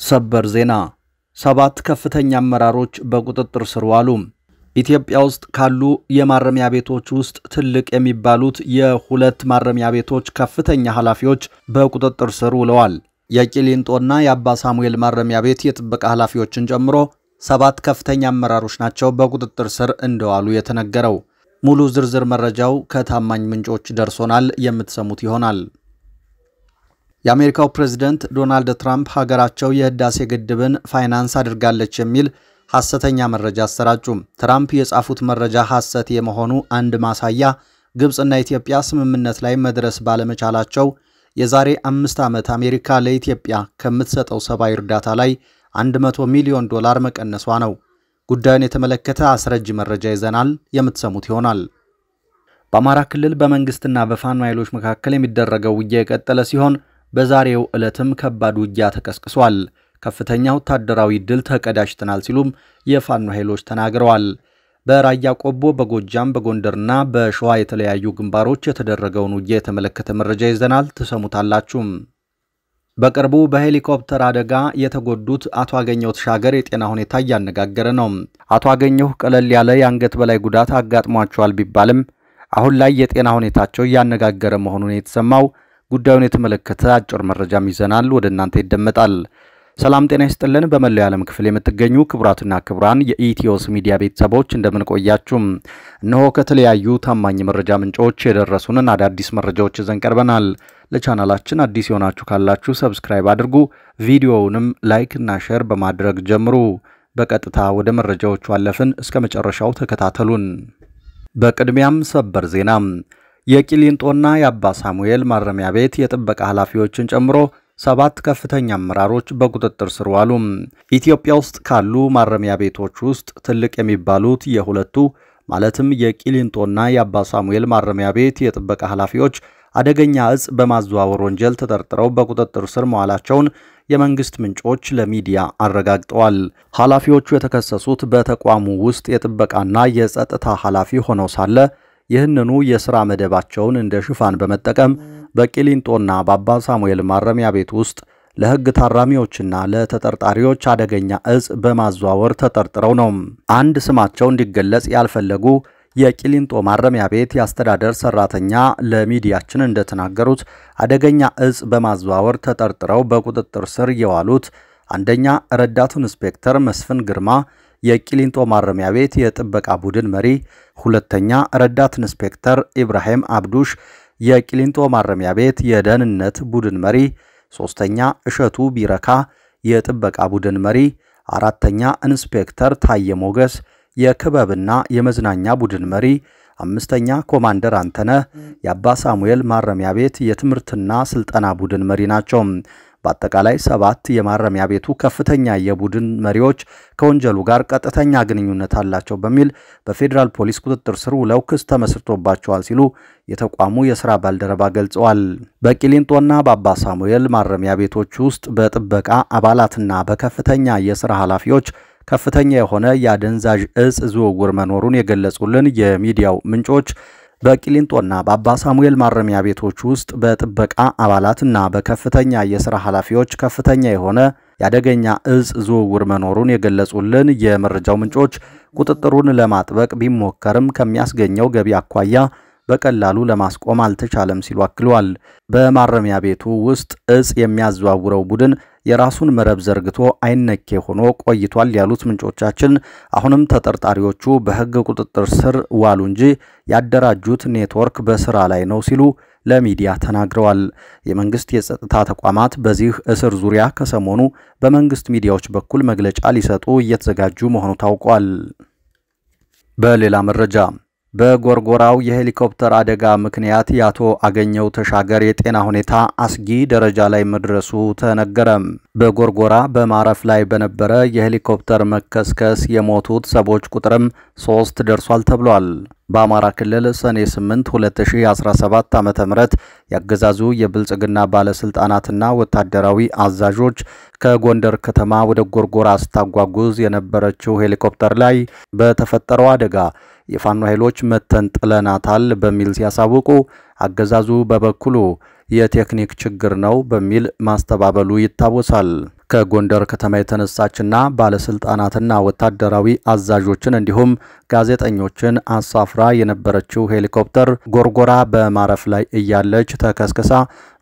ሰበር ዜና ሰባት ከፍተኛ አመራሮች በቁጥጥር ስር ዋሉ። ኢትዮጵያ ውስጥ ካሉ የማረሚያ ቤቶች ውስጥ ትልቅ የሚባሉት የሁለት ማረሚያ ቤቶች ከፍተኛ ኃላፊዎች በቁጥጥር ስር ውለዋል። የቂሊንጦና የአባ ሳሙኤል ማረሚያ ቤት የጥበቃ ኃላፊዎችን ጨምሮ ሰባት ከፍተኛ አመራሮች ናቸው በቁጥጥር ስር እንደዋሉ የተነገረው። ሙሉ ዝርዝር መረጃው ከታማኝ ምንጮች ደርሶናል የምትሰሙት ይሆናል። የአሜሪካው ፕሬዝዳንት ዶናልድ ትራምፕ ሀገራቸው የህዳሴ ግድብን ፋይናንስ አድርጋለች የሚል ሐሰተኛ መረጃ አሰራጩ። ትራምፕ የጻፉት መረጃ ሐሰት የመሆኑ አንድ ማሳያ ግብጽና ኢትዮጵያ ስምምነት ላይ መድረስ ባለመቻላቸው የዛሬ 5 ዓመት አሜሪካ ለኢትዮጵያ ከምትሰጠው ሰብአዊ እርዳታ ላይ $100 ሚሊዮን መቀነሷ ነው። ጉዳዩን የተመለከተ አስረጅ መረጃ ይዘናል የምትሰሙት ይሆናል። በአማራ ክልል በመንግስትና በፋኖ ኃይሎች መካከል የሚደረገው ውጊያ የቀጠለ ሲሆን በዛሬው ዕለትም ከባድ ውጊያ ተቀስቅሷል። ከፍተኛ ወታደራዊ ድል ተቀዳጅተናል ሲሉም የፋኖ ኃይሎች ተናግረዋል። በራያ ቆቦ፣ በጎጃም፣ በጎንደርና በሸዋ የተለያዩ ግንባሮች የተደረገውን ውጊያ የተመለከተ መረጃ ይዘናል ተሰሙታላችሁ። በቅርቡ በሄሊኮፕተር አደጋ የተጎዱት አቶ አገኘሁ ተሻገር የጤና ሁኔታ እያነጋገረ ነው። አቶ አገኘሁ ቀለል ያለ የአንገት በላይ ጉዳት አጋጥሟቸዋል ቢባልም አሁን ላይ የጤና ሁኔታቸው እያነጋገረ መሆኑን የተሰማው ጉዳዩን የተመለከተ አጭር መረጃም ይዘናል ወደ እናንተ ይደመጣል። ሰላም ጤና ይስጥልን። በመላው ዓለም ክፍል የምትገኙ ክቡራትና ክቡራን የኢትዮስ ሚዲያ ቤተሰቦች እንደምን ቆያችሁ? እነሆ ከተለያዩ ታማኝ መረጃ ምንጮች የደረሱንን አዳዲስ መረጃዎች ይዘን ቀርበናል። ለቻናላችን አዲስ የሆናችሁ ካላችሁ ሰብስክራይብ አድርጉ፣ ቪዲዮውንም ላይክ እና ሼር በማድረግ ጀምሩ። በቀጥታ ወደ መረጃዎቹ አለፍን። እስከ መጨረሻው ተከታተሉን። በቅድሚያም ሰበር ዜና የቂሊንጦና የአባ ሳሙኤል ማረሚያ ቤት የጥበቃ ኃላፊዎችን ጨምሮ ሰባት ከፍተኛ አመራሮች በቁጥጥር ስር ዋሉ። ኢትዮጵያ ውስጥ ካሉ ማረሚያ ቤቶች ውስጥ ትልቅ የሚባሉት የሁለቱ ማለትም የቂሊንጦና የአባ ሳሙኤል ማረሚያ ቤት የጥበቃ ኃላፊዎች አደገኛ እጽ በማዘዋወር ወንጀል ተጠርጥረው በቁጥጥር ስር መዋላቸውን የመንግስት ምንጮች ለሚዲያ አረጋግጠዋል። ኃላፊዎቹ የተከሰሱት በተቋሙ ውስጥ የጥበቃና የጸጥታ ኃላፊ ሆነው ሳለ ይህንኑ የሥራ መደባቸውን እንደ ሽፋን በመጠቀም በቂሊንጦና በአባ ሳሙኤል ማረሚያ ቤት ውስጥ ለሕግ ታራሚዎችና ለተጠርጣሪዎች አደገኛ እጽ በማዘዋወር ተጠርጥረው ነው። አንድ ስማቸው እንዲገለጽ ያልፈለጉ የቂሊንጦ ማረሚያ ቤት የአስተዳደር ሰራተኛ ለሚዲያችን እንደተናገሩት አደገኛ እጽ በማዘዋወር ተጠርጥረው በቁጥጥር ስር የዋሉት አንደኛ ረዳቱ ኢንስፔክተር መስፍን ግርማ የቂሊንጦ ማረሚያ ቤት የጥበቃ ቡድን መሪ፣ ሁለተኛ ረዳት ኢንስፔክተር ኢብራሂም አብዱሽ የቂሊንጦ ማረሚያ ቤት የደህንነት ቡድን መሪ፣ ሶስተኛ እሸቱ ቢረካ የጥበቃ ቡድን መሪ፣ አራተኛ ኢንስፔክተር ታየ ሞገስ የክበብና የመዝናኛ ቡድን መሪ፣ አምስተኛ ኮማንደር አንተነህ የአባ ሳሙኤል ማረሚያ ቤት የትምህርትና ስልጠና ቡድን መሪ ናቸው። በአጠቃላይ 7 የማረሚያ ቤቱ ከፍተኛ የቡድን መሪዎች ከወንጀሉ ጋር ቀጥተኛ ግንኙነት አላቸው በሚል በፌዴራል ፖሊስ ቁጥጥር ስር ውለው ክስ ተመስርቶባቸዋል ሲሉ የተቋሙ የሥራ ባልደረባ ገልጸዋል። በቂሊንጦና በአባ ሳሙኤል ማረሚያ ቤቶች ውስጥ በጥበቃ አባላትና በከፍተኛ የሥራ ኃላፊዎች ከፍተኛ የሆነ የአደንዛዥ እጽ ዝውውር መኖሩን የገለጹልን የሚዲያው ምንጮች በቂሊንጦና በአባ ሳሙኤል ማረሚያ ቤቶች ውስጥ በጥበቃ አባላትና በከፍተኛ የሥራ ኃላፊዎች ከፍተኛ የሆነ ያደገኛ እጽ ዝውውር መኖሩን የገለጹልን የመረጃው ምንጮች ቁጥጥሩን ለማጥበቅ ቢሞከርም ከሚያስገኘው ገቢ አኳያ በቀላሉ ለማስቆም አልተቻለም ሲሉ አክለዋል። በማረሚያ ቤቱ ውስጥ እጽ የሚያዘዋውረው ቡድን የራሱን መረብ ዘርግቶ አይነኬ ሆኖ ቆይቷል ያሉት ምንጮቻችን አሁንም ተጠርጣሪዎቹ በሕግ ቁጥጥር ስር ዋሉ እንጂ ያደራጁት ኔትወርክ በስራ ላይ ነው ሲሉ ለሚዲያ ተናግረዋል። የመንግስት የጸጥታ ተቋማት በዚህ እስር ዙሪያ ከሰሞኑ በመንግስት ሚዲያዎች በኩል መግለጫ ሊሰጡ እየተዘጋጁ መሆኑ ታውቋል። በሌላ መረጃ በጎርጎራው የሄሊኮፕተር አደጋ ምክንያት የአቶ አገኘሁ ተሻገር የጤና ሁኔታ አስጊ ደረጃ ላይ መድረሱ ተነገረ። በጎርጎራ በማረፍ ላይ በነበረ የሄሊኮፕተር መከስከስ የሞቱት ሰዎች ቁጥርም 3 ደርሷል ተብሏል። በአማራ ክልል ሰኔ 8 2017 ዓ.ም ያገዛዙ የብልጽግና ባለስልጣናትና ወታደራዊ አዛዦች ከጎንደር ከተማ ወደ ጎርጎራ ስታጓጉዝ የነበረችው ሄሊኮፕተር ላይ በተፈጠረው አደጋ የፋኖ ኃይሎች መተን ጥለናታል በሚል ሲያሳውቁ አገዛዙ በበኩሉ የቴክኒክ ችግር ነው በሚል ማስተባበሉ ይታወሳል። ከጎንደር ከተማ የተነሳችና ባለስልጣናትና ወታደራዊ አዛዦችን እንዲሁም ጋዜጠኞችን አሳፍራ የነበረችው ሄሊኮፕተር ጎርጎራ በማረፍ ላይ እያለች ተከስክሳ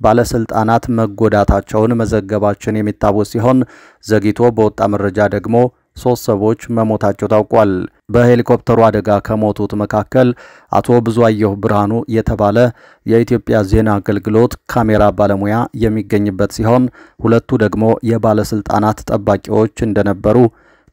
ባለስልጣናት መጎዳታቸውን መዘገባችን የሚታወስ ሲሆን ዘግይቶ በወጣ መረጃ ደግሞ 3 ሰዎች መሞታቸው ታውቋል። በሄሊኮፕተሩ አደጋ ከሞቱት መካከል አቶ ብዙአየሁ ብርሃኑ የተባለ የኢትዮጵያ ዜና አገልግሎት ካሜራ ባለሙያ የሚገኝበት ሲሆን ሁለቱ ደግሞ የባለስልጣናት ጠባቂዎች እንደነበሩ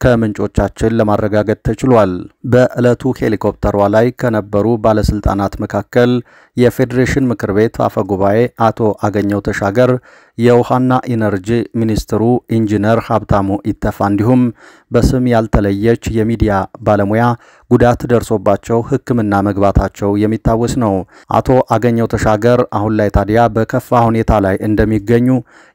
ከምንጮቻችን ለማረጋገጥ ተችሏል። በዕለቱ ሄሊኮፕተሯ ላይ ከነበሩ ባለስልጣናት መካከል የፌዴሬሽን ምክር ቤት አፈጉባኤ አቶ አገኘው ተሻገር፣ የውሃና ኢነርጂ ሚኒስትሩ ኢንጂነር ሀብታሙ ኢተፋ እንዲሁም በስም ያልተለየች የሚዲያ ባለሙያ ጉዳት ደርሶባቸው ሕክምና መግባታቸው የሚታወስ ነው። አቶ አገኘው ተሻገር አሁን ላይ ታዲያ በከፋ ሁኔታ ላይ እንደሚገኙ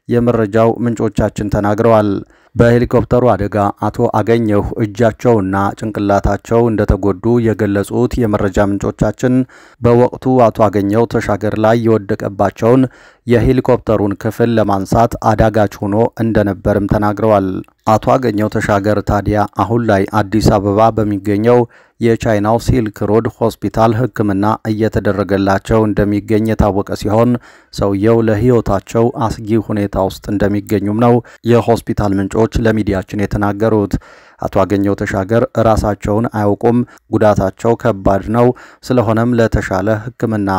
የመረጃው ምንጮቻችን ተናግረዋል። በሄሊኮፕተሩ አደጋ አቶ አገኘው እጃቸውና ጭንቅላታቸው እንደተጎዱ የገለጹት የመረጃ ምንጮቻችን በወቅቱ አቶ አገኘው ተሻገር ላይ የወደቀባቸውን የሄሊኮፕተሩን ክፍል ለማንሳት አዳጋች ሆኖ እንደነበርም ተናግረዋል። አቶ አገኘው ተሻገር ታዲያ አሁን ላይ አዲስ አበባ በሚገኘው የቻይናው ሲልክ ሮድ ሆስፒታል ሕክምና እየተደረገላቸው እንደሚገኝ የታወቀ ሲሆን ሰውየው ለሕይወታቸው አስጊ ሁኔታ ውስጥ እንደሚገኙም ነው የሆስፒታል ምንጮች ለሚዲያችን የተናገሩት። አቶ አገኘው ተሻገር ራሳቸውን አያውቁም፣ ጉዳታቸው ከባድ ነው፣ ስለሆነም ለተሻለ ሕክምና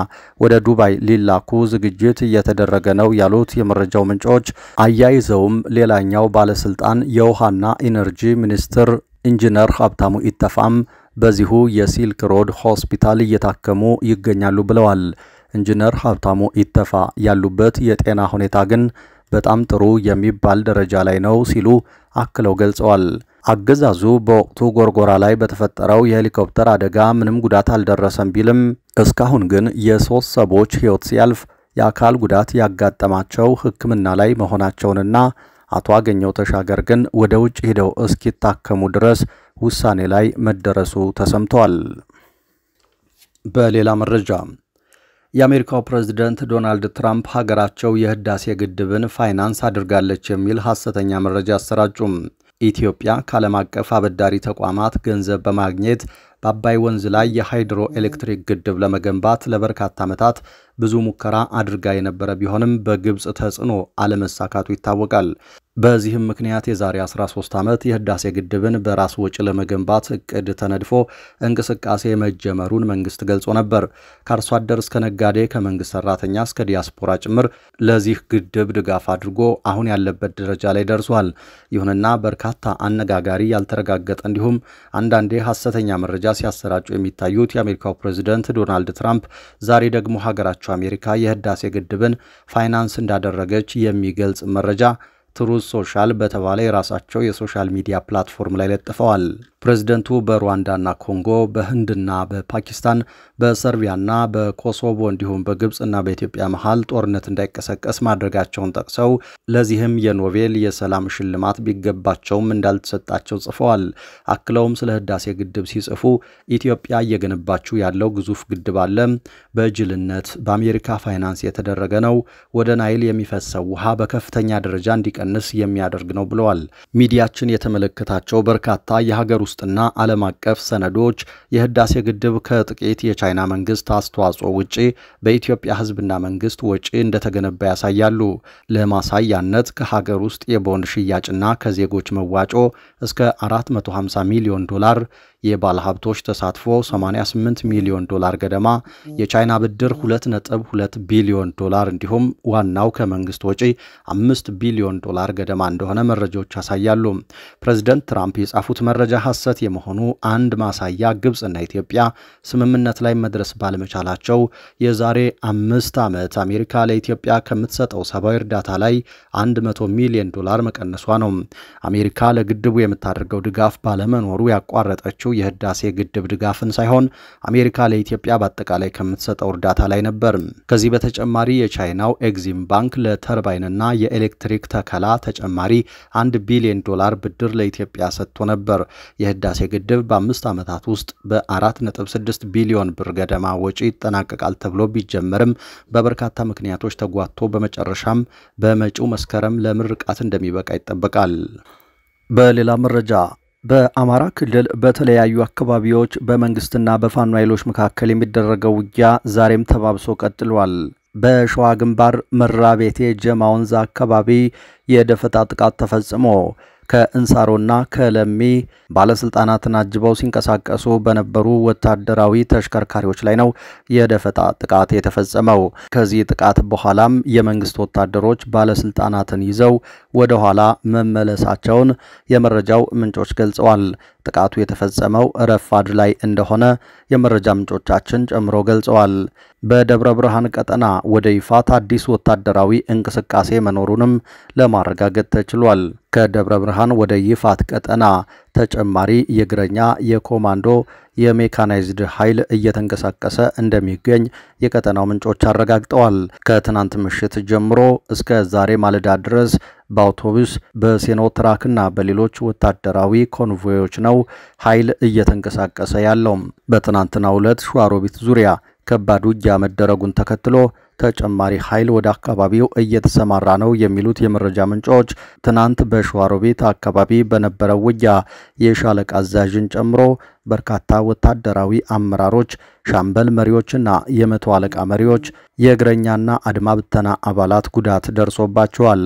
ወደ ዱባይ ሊላኩ ዝግጅት እየተደረገ ነው ያሉት የመረጃው ምንጮች አያይዘውም ሌላኛው ባለስልጣን የውሃና ኢነርጂ ሚኒስትር ኢንጂነር ሀብታሙ ኢተፋም በዚሁ የሲልክ ሮድ ሆስፒታል እየታከሙ ይገኛሉ ብለዋል። ኢንጂነር ሀብታሙ ኢተፋ ያሉበት የጤና ሁኔታ ግን በጣም ጥሩ የሚባል ደረጃ ላይ ነው ሲሉ አክለው ገልጸዋል። አገዛዙ በወቅቱ ጎርጎራ ላይ በተፈጠረው የሄሊኮፕተር አደጋ ምንም ጉዳት አልደረሰም ቢልም እስካሁን ግን የ3 ሰዎች ሕይወት ሲያልፍ የአካል ጉዳት ያጋጠማቸው ሕክምና ላይ መሆናቸውንና አቶ አገኘው ተሻገር ግን ወደ ውጭ ሄደው እስኪታከሙ ድረስ ውሳኔ ላይ መደረሱ ተሰምቷል። በሌላ መረጃ የአሜሪካው ፕሬዝዳንት ዶናልድ ትራምፕ ሀገራቸው የህዳሴ ግድብን ፋይናንስ አድርጋለች የሚል ሐሰተኛ መረጃ አሰራጩም። ኢትዮጵያ ከዓለም አቀፍ አበዳሪ ተቋማት ገንዘብ በማግኘት በአባይ ወንዝ ላይ የሃይድሮ ኤሌክትሪክ ግድብ ለመገንባት ለበርካታ ዓመታት ብዙ ሙከራ አድርጋ የነበረ ቢሆንም በግብጽ ተጽዕኖ አለመሳካቱ ይታወቃል። በዚህም ምክንያት የዛሬ 13 ዓመት የህዳሴ ግድብን በራስ ወጪ ለመገንባት እቅድ ተነድፎ እንቅስቃሴ መጀመሩን መንግስት ገልጾ ነበር። ከአርሶ አደር እስከ ነጋዴ፣ ከመንግስት ሰራተኛ እስከ ዲያስፖራ ጭምር ለዚህ ግድብ ድጋፍ አድርጎ አሁን ያለበት ደረጃ ላይ ደርሷል። ይሁንና በርካታ አነጋጋሪ ያልተረጋገጠ እንዲሁም አንዳንዴ ሐሰተኛ መረጃ ሲያሰራጩ የሚታዩት የአሜሪካው ፕሬዝዳንት ዶናልድ ትራምፕ ዛሬ ደግሞ ሀገራቸው አሜሪካ የህዳሴ ግድብን ፋይናንስ እንዳደረገች የሚገልጽ መረጃ ትሩዝ ሶሻል በተባለ የራሳቸው የሶሻል ሚዲያ ፕላትፎርም ላይ ለጥፈዋል። ፕሬዝዳንቱ በሩዋንዳና ኮንጎ፣ በህንድና በፓኪስታን፣ በሰርቢያና በኮሶቮ እንዲሁም በግብጽና በኢትዮጵያ መሃል ጦርነት እንዳይቀሰቀስ ማድረጋቸውን ጠቅሰው ለዚህም የኖቤል የሰላም ሽልማት ቢገባቸውም እንዳልተሰጣቸው ጽፈዋል። አክለውም ስለ ህዳሴ ግድብ ሲጽፉ ኢትዮጵያ እየገነባችው ያለው ግዙፍ ግድብ አለ፣ በጅልነት በአሜሪካ ፋይናንስ የተደረገ ነው፣ ወደ ናይል የሚፈሰው ውሃ በከፍተኛ ደረጃ እንዲቀንስ የሚያደርግ ነው ብለዋል። ሚዲያችን የተመለከታቸው በርካታ የሀገር ውስጥና ዓለም አቀፍ ሰነዶች የህዳሴ ግድብ ከጥቂት የቻይና መንግስት አስተዋጽኦ ውጪ በኢትዮጵያ ህዝብና መንግስት ወጪ እንደተገነባ ያሳያሉ። ለማሳያነት ከሀገር ውስጥ የቦንድ ሽያጭና ከዜጎች መዋጮ እስከ 450 ሚሊዮን ዶላር፣ የባለ ሀብቶች ተሳትፎ 88 ሚሊዮን ዶላር ገደማ፣ የቻይና ብድር 2.2 ቢሊዮን ዶላር እንዲሁም ዋናው ከመንግስት ወጪ 5 ቢሊዮን ዶላር ገደማ እንደሆነ መረጃዎች ያሳያሉ። ፕሬዝዳንት ትራምፕ የጻፉት መረጃ ሐሰት የመሆኑ አንድ ማሳያ ግብጽና ኢትዮጵያ ስምምነት ላይ መድረስ ባለመቻላቸው የዛሬ 5 ዓመት አሜሪካ ለኢትዮጵያ ከምትሰጠው ሰብአዊ እርዳታ ላይ 100 ሚሊዮን ዶላር መቀነሷ ነው። አሜሪካ ለግድቡ የምታደርገው ድጋፍ ባለመኖሩ ያቋረጠችው የህዳሴ ግድብ ድጋፍን ሳይሆን አሜሪካ ለኢትዮጵያ በአጠቃላይ ከምትሰጠው እርዳታ ላይ ነበር። ከዚህ በተጨማሪ የቻይናው ኤግዚም ባንክ ለተርባይንና የኤሌክትሪክ ተከላ ተጨማሪ $1 ቢሊዮን ብድር ለኢትዮጵያ ሰጥቶ ነበር። የህዳሴ ግድብ በ5 ዓመታት ውስጥ በ4.6 ቢሊዮን ብር ገደማ ወጪ ይጠናቀቃል ተብሎ ቢጀመርም በበርካታ ምክንያቶች ተጓቶ በመጨረሻም በመጪው መስከረም ለምርቃት እንደሚበቃ ይጠበቃል። በሌላ መረጃ በአማራ ክልል በተለያዩ አካባቢዎች በመንግስትና በፋኖ ኃይሎች መካከል የሚደረገው ውጊያ ዛሬም ተባብሶ ቀጥሏል። በሸዋ ግንባር መራቤቴ ጀማ ወንዝ አካባቢ የደፈጣ ጥቃት ተፈጽሞ ከእንሳሮና ከለሚ ባለስልጣናትን አጅበው ሲንቀሳቀሱ በነበሩ ወታደራዊ ተሽከርካሪዎች ላይ ነው የደፈጣ ጥቃት የተፈጸመው። ከዚህ ጥቃት በኋላም የመንግስት ወታደሮች ባለስልጣናትን ይዘው ወደ ኋላ መመለሳቸውን የመረጃው ምንጮች ገልጸዋል። ጥቃቱ የተፈጸመው ረፋድ ላይ እንደሆነ የመረጃ ምንጮቻችን ጨምሮ ገልጸዋል። በደብረ ብርሃን ቀጠና ወደ ይፋት አዲስ ወታደራዊ እንቅስቃሴ መኖሩንም ለማረጋገጥ ተችሏል። ከደብረ ብርሃን ወደ ይፋት ቀጠና ተጨማሪ የእግረኛ የኮማንዶ የሜካናይዝድ ኃይል እየተንቀሳቀሰ እንደሚገኝ የቀጠናው ምንጮች አረጋግጠዋል። ከትናንት ምሽት ጀምሮ እስከ ዛሬ ማለዳ ድረስ በአውቶቡስ በሴኖትራክና በሌሎች ወታደራዊ ኮንቮዮች ነው ኃይል እየተንቀሳቀሰ ያለው። በትናንትናው ዕለት ሸዋሮቢት ዙሪያ ከባድ ውጊያ መደረጉን ተከትሎ ተጨማሪ ኃይል ወደ አካባቢው እየተሰማራ ነው የሚሉት የመረጃ ምንጮች ትናንት በሸዋሮቢት አካባቢ በነበረው ውጊያ የሻለቃ አዛዥን ጨምሮ በርካታ ወታደራዊ አመራሮች፣ ሻምበል መሪዎችና የመቶ አለቃ መሪዎች፣ የእግረኛና አድማ ብተና አባላት ጉዳት ደርሶባቸዋል።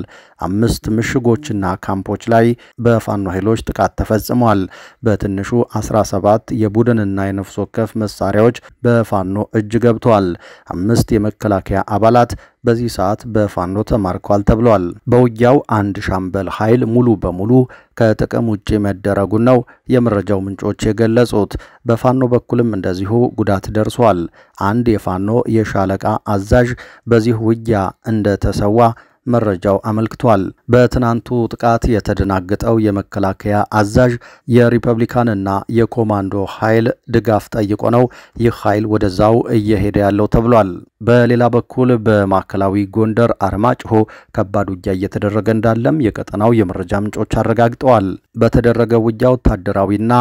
5 ምሽጎችና ካምፖች ላይ በፋኖ ኃይሎች ጥቃት ተፈጽሟል። በትንሹ 17 የቡድንና የነፍስ ወከፍ መሳሪያዎች በፋኖ እጅ ገብተዋል። 5 የመከላከያ አባላት በዚህ ሰዓት በፋኖ ተማርኳል ተብሏል። በውጊያው አንድ ሻምበል ኃይል ሙሉ በሙሉ ከጥቅም ውጪ መደረጉን ነው የመረጃው ምንጮች የገለጹት። በፋኖ በኩልም እንደዚሁ ጉዳት ደርሷል። አንድ የፋኖ የሻለቃ አዛዥ በዚህ ውጊያ እንደተሰዋ መረጃው አመልክቷል። በትናንቱ ጥቃት የተደናገጠው የመከላከያ አዛዥ የሪፐብሊካንና የኮማንዶ ኃይል ድጋፍ ጠይቆ ነው ይህ ኃይል ወደዛው እየሄደ ያለው ተብሏል። በሌላ በኩል በማዕከላዊ ጎንደር አርማጭሆ ከባድ ውጊያ እየተደረገ እንዳለም የቀጠናው የመረጃ ምንጮች አረጋግጠዋል። በተደረገ ውጊያ ወታደራዊና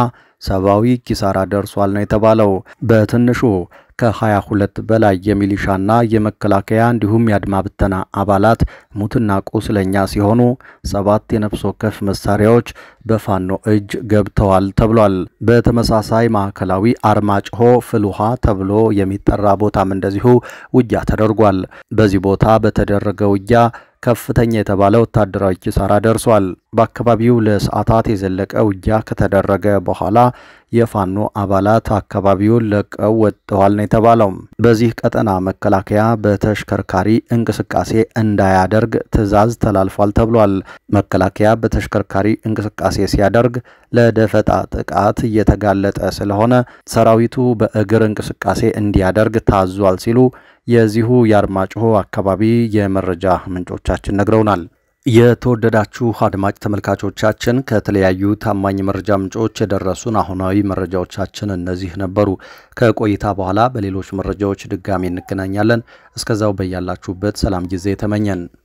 ሰብአዊ ኪሳራ ደርሷል ነው የተባለው። በትንሹ ከ22 በላይ የሚሊሻና የመከላከያ እንዲሁም የአድማ ብተና አባላት ሙትና ቁስለኛ ሲሆኑ 7 የነፍስ ወከፍ መሳሪያዎች በፋኖ እጅ ገብተዋል ተብሏል። በተመሳሳይ ማዕከላዊ አርማጭሆ ፍልውሃ ተብሎ የሚጠራ ቦታም እንደዚሁ ውጊያ ተደርጓል። በዚህ ቦታ በተደረገ ውጊያ ከፍተኛ የተባለ ወታደራዊ ኪሳራ ደርሷል። በአካባቢው ለሰዓታት የዘለቀ ውጊያ ከተደረገ በኋላ የፋኖ አባላት አካባቢውን ለቀው ወጥተዋል ነው የተባለው። በዚህ ቀጠና መከላከያ በተሽከርካሪ እንቅስቃሴ እንዳያደርግ ትዕዛዝ ተላልፏል ተብሏል። መከላከያ በተሽከርካሪ እንቅስቃሴ ሲያደርግ ለደፈጣ ጥቃት እየተጋለጠ ስለሆነ ሰራዊቱ በእግር እንቅስቃሴ እንዲያደርግ ታዟል ሲሉ የዚሁ የአርማጭሆ አካባቢ የመረጃ ምንጮቻችን ነግረውናል። የተወደዳችሁ አድማጭ ተመልካቾቻችን ከተለያዩ ታማኝ መረጃ ምንጮች የደረሱን አሁናዊ መረጃዎቻችን እነዚህ ነበሩ። ከቆይታ በኋላ በሌሎች መረጃዎች ድጋሚ እንገናኛለን። እስከዛው በያላችሁበት ሰላም ጊዜ ተመኘን።